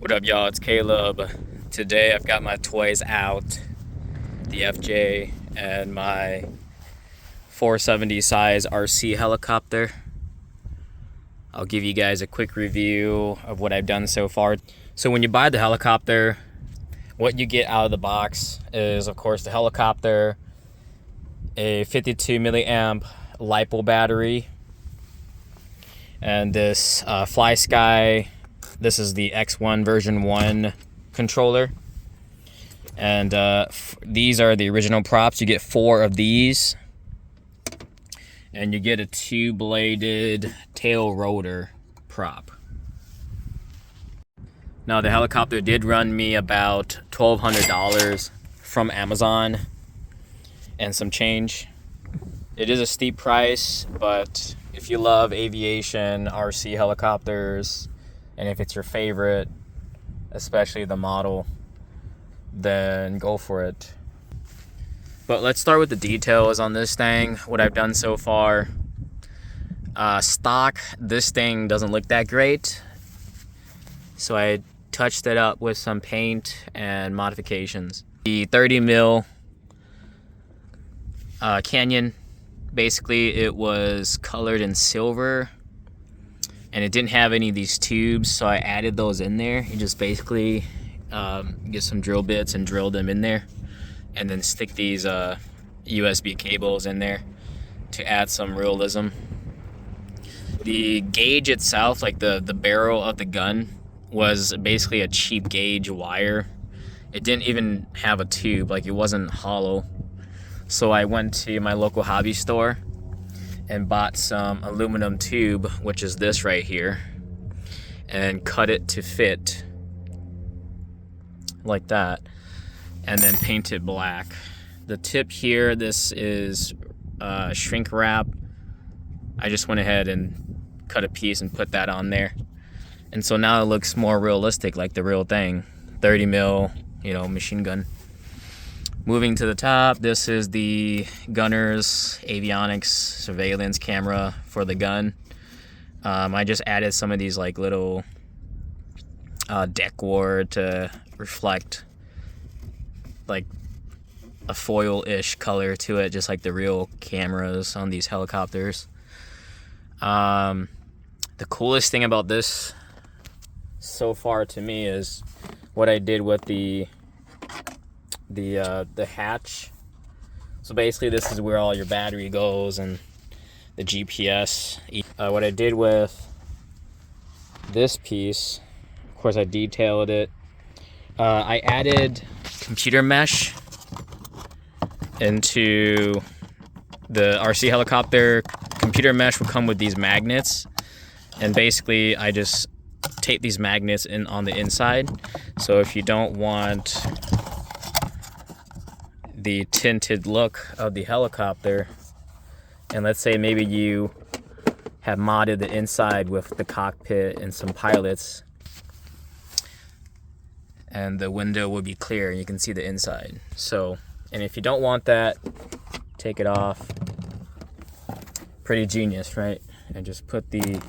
What up, y'all? It's Caleb. Today I've got my toys out, the FJ and my 470 size RC helicopter. I'll give you guys a quick review of what I've done so far. So when you buy the helicopter, what you get out of the box is, of course, the helicopter, a 52 milliamp LiPo battery, and this FlySky. This is the X1 version 1 controller, and these are the original props. You get 4 of these, and you get a 2-bladed tail rotor prop. Now the helicopter did run me about $1,200 from Amazon and some change. It is a steep price, but if you love aviation, RC helicopters, and if it's your favorite, especially the model, then go for it. But let's start with the details on this thing, what I've done so far. Stock, this thing doesn't look that great, so I touched it up with some paint and modifications. The 30 mil Canyon, basically it was colored in silver, and it didn't have any of these tubes, so I added those in there. You just basically get some drill bits and drill them in there, and then stick these USB cables in there to add some realism. The gauge itself, like the barrel of the gun, was basically a cheap gauge wire. It didn't even have a tube, like it wasn't hollow. So I went to my local hobby store and bought some aluminum tube, which is this right here, and cut it to fit like that, and then paint it black. The tip here, this is shrink wrap. I just went ahead and cut a piece and put that on there, and so now it looks more realistic, like the real thing. 30 mil, machine gun. Moving to the top, this is the gunner's avionics surveillance camera for the gun. I just added some of these like little decor to reflect like a foil-ish color to it, just like the real cameras on these helicopters. The coolest thing about this so far to me is what I did with the hatch. So basically this is where all your battery goes and the GPS. What I did with this piece, of course I detailed it. I added computer mesh into the RC helicopter. Computer mesh will come with these magnets, and basically I just tape these magnets in on the inside. So if you don't want the tinted look of the helicopter, and let's say maybe you have modded the inside with the cockpit and some pilots, and the window will be clear and you can see the inside. So, and if you don't want that, take it off. Pretty genius, right? And just put the,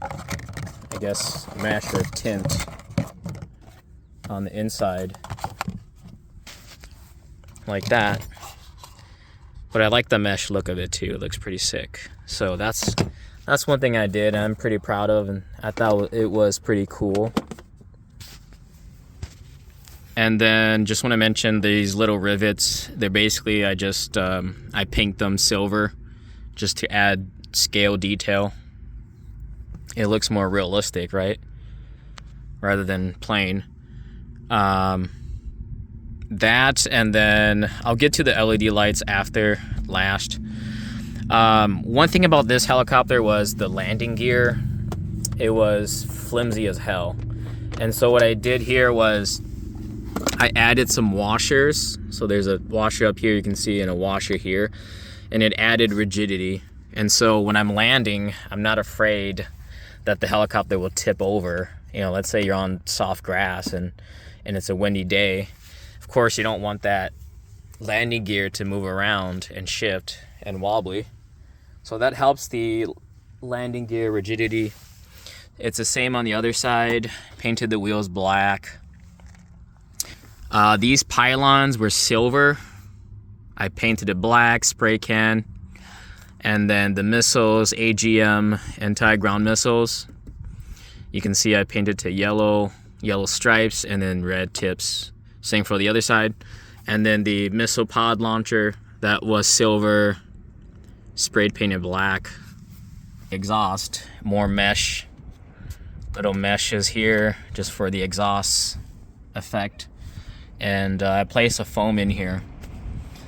I guess, mesh or tint on the inside like that. But I like the mesh look of it too. It looks pretty sick. So that's one thing I did, and I'm pretty proud of, and I thought it was pretty cool. And then just want to mention these little rivets. They're basically, I paint them silver just to add scale detail. It looks more realistic, right? Rather than plain. That, and then I'll get to the LED lights after last. One thing about this helicopter was the landing gear. It was flimsy as hell. And so what I did here was I added some washers. So there's a washer up here, you can see, and a washer here, and it added rigidity. And so when I'm landing, I'm not afraid that the helicopter will tip over. Let's say you're on soft grass and it's a windy day. Of course, you don't want that landing gear to move around and shift and wobbly. So that helps the landing gear rigidity. It's the same on the other side. Painted the wheels black. These pylons were silver. I painted it black, spray can. And then the missiles, AGM, anti-ground missiles. You can see I painted to yellow stripes, and then red tips. Same for the other side. And then the missile pod launcher, that was silver, sprayed painted black. Exhaust, more mesh. Little meshes here just for the exhaust effect. And I placed a foam in here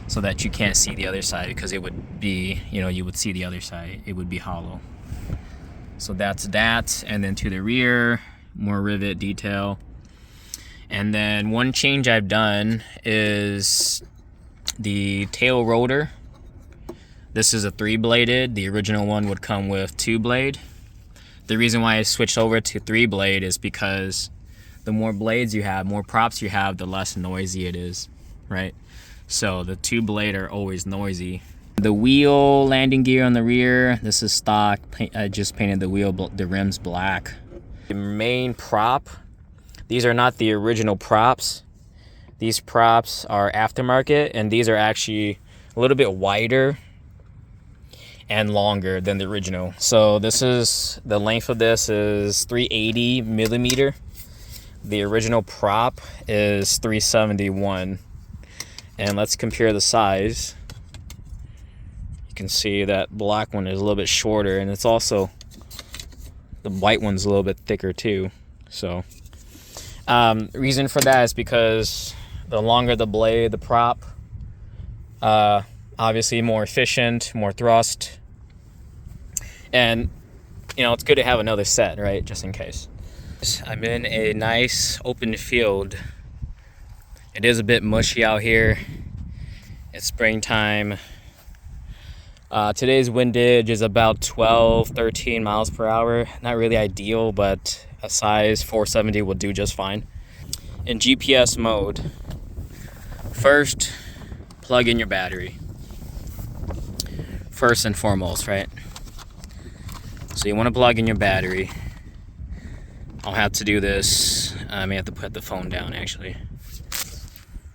so that you can't see the other side, because it would be, you would see the other side. It would be hollow. So that's that. And then to the rear, more rivet detail. And then one change I've done is the tail rotor. This is a 3-bladed. The original one would come with 2-blade. The reason why I switched over to 3-blade is because the more blades you have, more props you have, the less noisy it is, right? So the 2-blade are always noisy. The wheel landing gear on the rear, this is stock. I just painted the rims black. The main prop, these are not the original props. These props are aftermarket, and these are actually a little bit wider and longer than the original. So this is, the length of this is 380 millimeter. The original prop is 371. And let's compare the size. You can see that black one is a little bit shorter, and it's also, the white one's a little bit thicker too. So reason for that is because the longer the blade, the prop, obviously more efficient, more thrust. And it's good to have another set, right, just in case. I'm in a nice open field. It is a bit mushy out here. It's springtime. Today's windage is about 12-13 miles per hour. Not really ideal, but a size 470 will do just fine. In GPS mode, first, plug in your battery. First and foremost, right? So you want to plug in your battery. I'll have to do this. I may have to put the phone down, actually.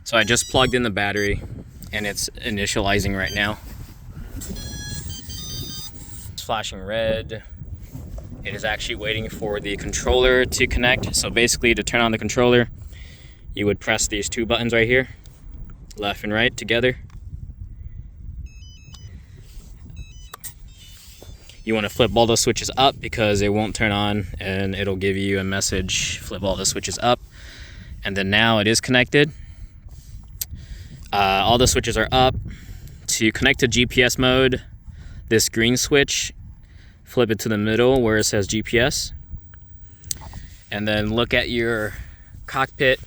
So I just plugged in the battery, and it's initializing right now. It's flashing red. It is actually waiting for the controller to connect. So basically, to turn on the controller, you would press these two buttons right here, left and right together. You want to flip all the switches up because it won't turn on, and it'll give you a message, flip all the switches up. And then now it is connected. All the switches are up. To connect to GPS mode, this green switch, flip it to the middle where it says GPS. And then look at your cockpit.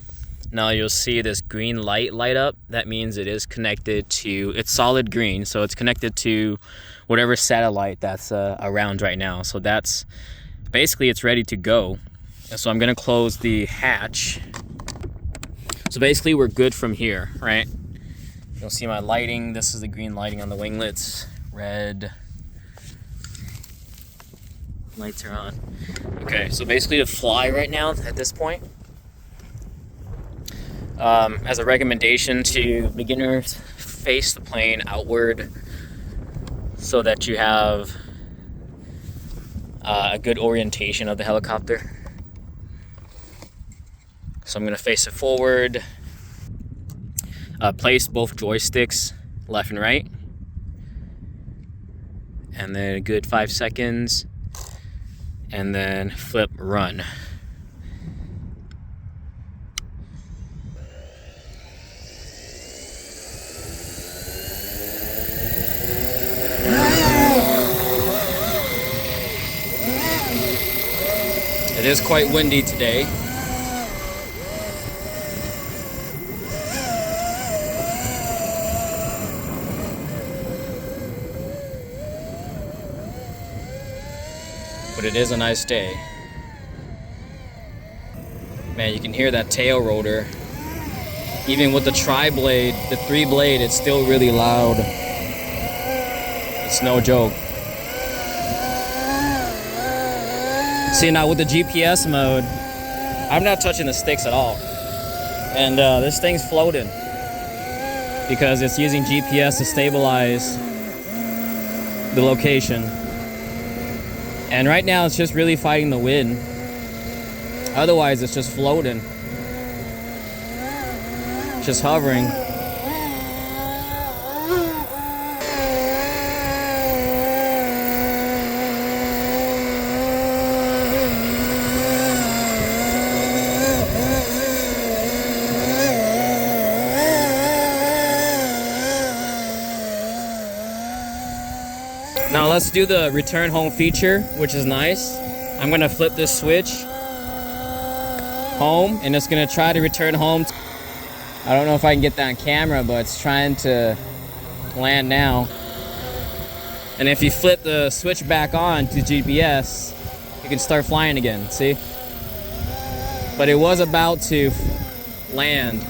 Now you'll see this green light up. That means it is connected to, it's solid green, so it's connected to whatever satellite that's around right now. So that's, basically it's ready to go. And so I'm gonna close the hatch. So basically we're good from here, right? You'll see my lighting. This is the green lighting on the winglets. Red. Lights are on. Okay, so basically to fly right now at this point, as a recommendation to beginners, face the plane outward so that you have a good orientation of the helicopter. So I'm going to face it forward. Place both joysticks left and right. And then a good 5 seconds. And then flip run. It is quite windy today. But it is a nice day. Man, you can hear that tail rotor. Even with the tri-blade, the 3-blade, it's still really loud. It's no joke. See, now with the GPS mode, I'm not touching the sticks at all. And this thing's floating because it's using GPS to stabilize the location. And right now it's just really fighting the wind. Otherwise it's just floating. Just hovering. Now let's do the return home feature, which is nice. I'm gonna flip this switch home and it's gonna try to return home. I don't know if I can get that on camera, but it's trying to land now. And if you flip the switch back on to GPS, you can start flying again, see? But it was about to land,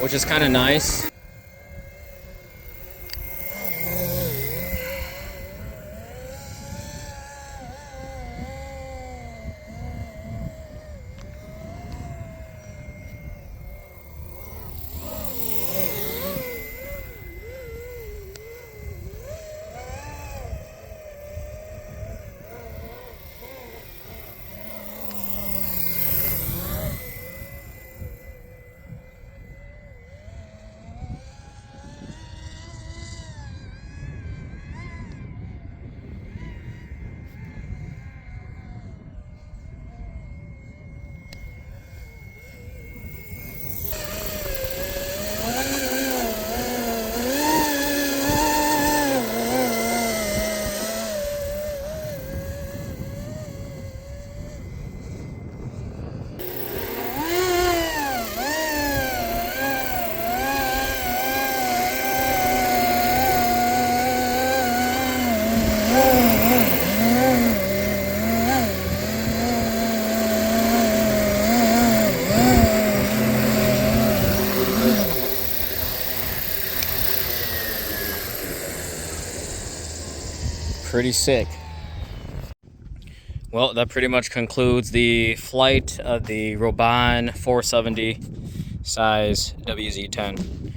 which is kind of nice. Pretty sick. Well, that pretty much concludes the flight of the Roban 470 size WZ-10.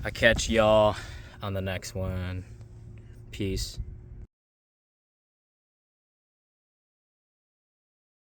I'll catch y'all on the next one. Peace.